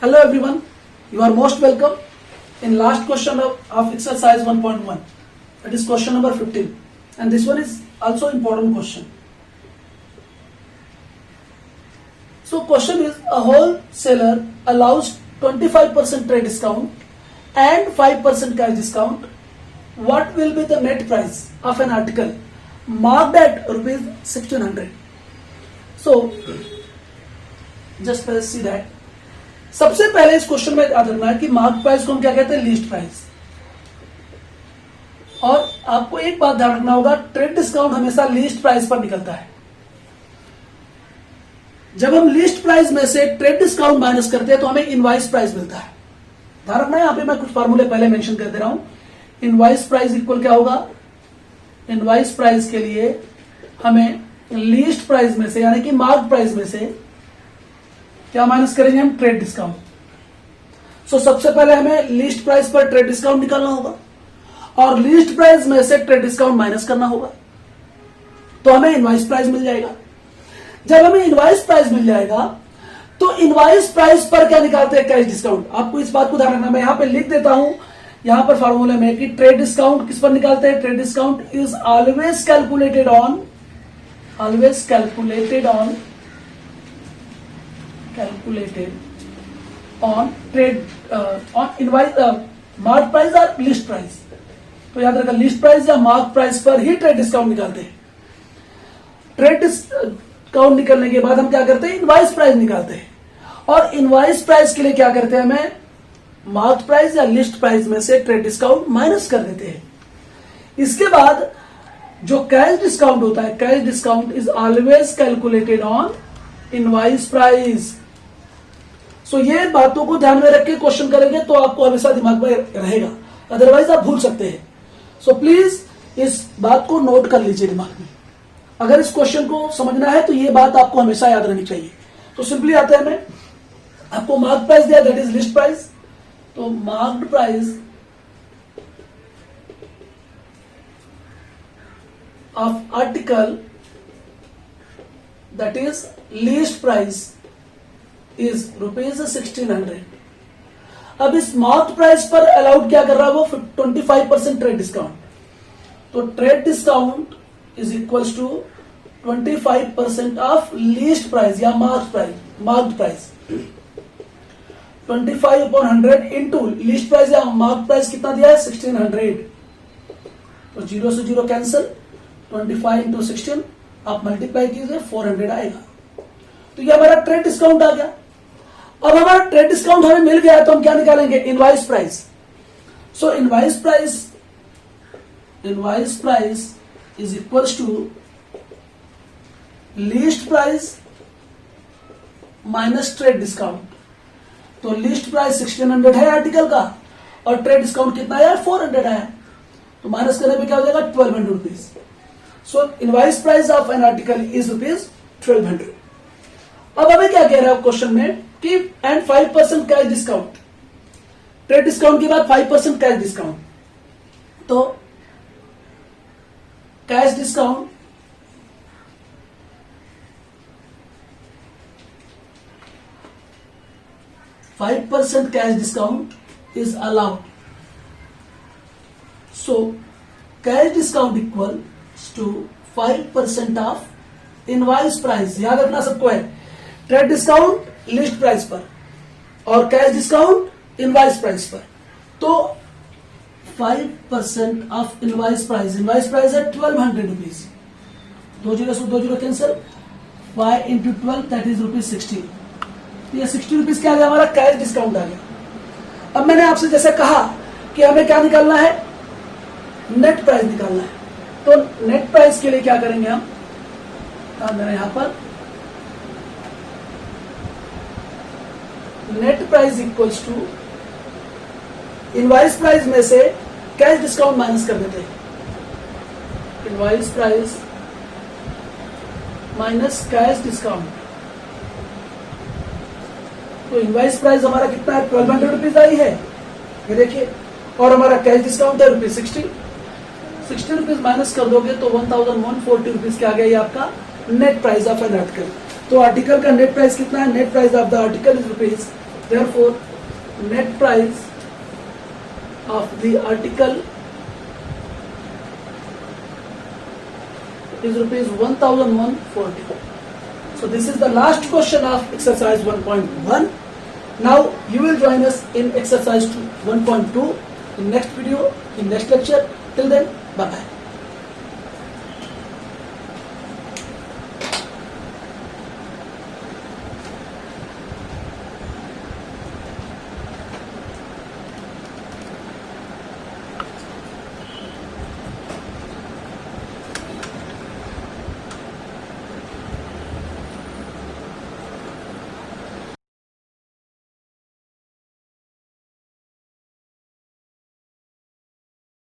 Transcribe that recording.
Hello everyone, you are most welcome in last question of exercise 1.1, that is question number 15, and this one is also important question. So question is, a wholesaler allows 25% trade discount and 5% cash discount. What will be the net price of an article marked at rupees 1600? So just let's see that. सबसे पहले इस question में याद रखना है कि mark price को हम क्या कहते हैं, लीस्ट प्राइस। और आपको एक बात ध्यान रखना होगा, ट्रेड डिस्काउंट हमेशा लीस्ट प्राइस पर निकलता है। जब हम लीस्ट प्राइस में से ट्रेड डिस्काउंट माइनस करते हैं तो हमें इनवॉइस प्राइस मिलता है। ध्यान रखना है, यहां पे मैं कुछ फार्मूले पहले मेंशन कर दे रहा हूं। इनवॉइस प्राइस इक्वल क्या होगा, इनवॉइस प्राइस के लिए हमें लीस्ट प्राइस में से यानी कि मार्क प्राइस में से क्या माइनस करेंगे हम, ट्रेड डिस्काउंट। सो सबसे पहले हमें लीस्ट प्राइस पर ट्रेड डिस्काउंट निकालना होगा और लीस्ट प्राइस में से ट्रेड डिस्काउंट माइनस करना होगा, तो हमें इनवॉइस प्राइस मिल जाएगा। जब हमें इनवॉइस प्राइस मिल जाएगा तो इनवॉइस प्राइस पर क्या निकालते हैं, कैश डिस्काउंट। आपको इस बात को ध्यान रखना, मैं यहां पे लिख देता हूं यहां पर फॉर्मूले में कि ट्रेड डिस्काउंट किस पर निकालते हैं, trade discount is always calculated on trade on invoice mark price और लिस्ट प्राइस। तो याद रखना, लिस्ट प्राइस या मार्क प्राइस पर ही ट्रेड डिस्काउंट निकालते हैं। ट्रेड डिस्काउंट निकलने के बाद हम क्या करते हैं, इनवॉइस प्राइस निकालते हैं और इनवॉइस प्राइस के लिए क्या करते हैं, हमें मार्क प्राइस या लिस्ट प्राइस में से ट्रेड डिस्काउंट माइनस कर देते हैं। इसके बाद जो कैश डिस्काउंट होता है, cash discount is always calculated on invoice price. So ये बातों को ध्यान में रख के क्वेश्चन करेंगे तो आपको हमेशा दिमाग में रहेगा, अदरवाइज आप भूल सकते हैं। सो प्लीज इस बात को नोट कर लीजिए दिमाग में। अगर इस क्वेश्चन को समझना है तो ये बात आपको हमेशा याद रहनी चाहिए। तो सिंपली आते हैं, हमें आपको मार्क प्राइस दिया, दैट इज लिस्ट प्राइस। तो marked price of article that is least price is rupees 1600। अब इस मार्क्ड प्राइस पर अलाउड क्या कर रहा है वो, 25% ट्रेड डिस्काउंट। तो trade discount is equals to 25% off list price या marked price. 25/100 into list price या मार्क्ड प्राइस कितना दिया है, 1600। तो 0 से 0 कैंसिल, 25 इंटू 16 आप मल्टीप्लाई कीजिए, 400 आएगा। तो ये हमारा ट्रेड डिस्काउंट आ गया। अब हमारा ट्रेड डिस्काउंट हमें मिल गया तो हम क्या निकालेंगे, invoice price. So invoice price is equals to list price minus trade discount. तो लीस्ट प्राइस 1600 है आर्टिकल का और ट्रेड डिस्काउंट कितना आया, 400 आया। तो माइनस करने पे क्या हो जाएगा, 1200 rupees. So invoice price of an article is rupees 1200। अब हमें क्या कह रहा है क्वेश्चन में कि and 5% cash discount, trade discount के बाद 5% कैश डिस्काउंट। तो cash discount %5 cash discount is allowed. So cash discount equal to 5% of invoice price. याद रखना सबको है, ट्रेड डिस्काउंट लिस्ट प्राइस पर और कैश डिस्काउंट इनवॉइस प्राइस पर। तो 5% ऑफ इनवॉइस प्राइस है 1200 रुपीज। 20 से 20 cancel, 5 into 12 that is rupees 60। ये 60 रुपीज क्या आ गया, हमारा कैश डिस्काउंट आ गया। अब मैंने आपसे जैसे कहा कि हमें क्या निकालना है, नेट प्राइस निकालना है। तो नेट प्राइस के लिए क्या करेंगे हम, मेरा यहां पर net price equals to invoice price में से कैश डिस्काउंट माइनस कर देते हैं। Invoice price minus cash discount. तो इनवॉइस प्राइस हमारा कितना है, 1200 रुपीज आई है, ये देखिए, और हमारा कैश डिस्काउंट है रुपीज 60 रुपीज माइनस कर दोगे तो 1140 रुपीज क्या आ गया, ये आपका net price of an article. तो आर्टिकल का नेट प्राइस कितना है, net price of the article is rupees Therefore, net price of the article is rupees 1140. So this is the last question of exercise 1.1. Now you will join us in exercise 1.2 in next video, in next lecture. Till then, bye bye.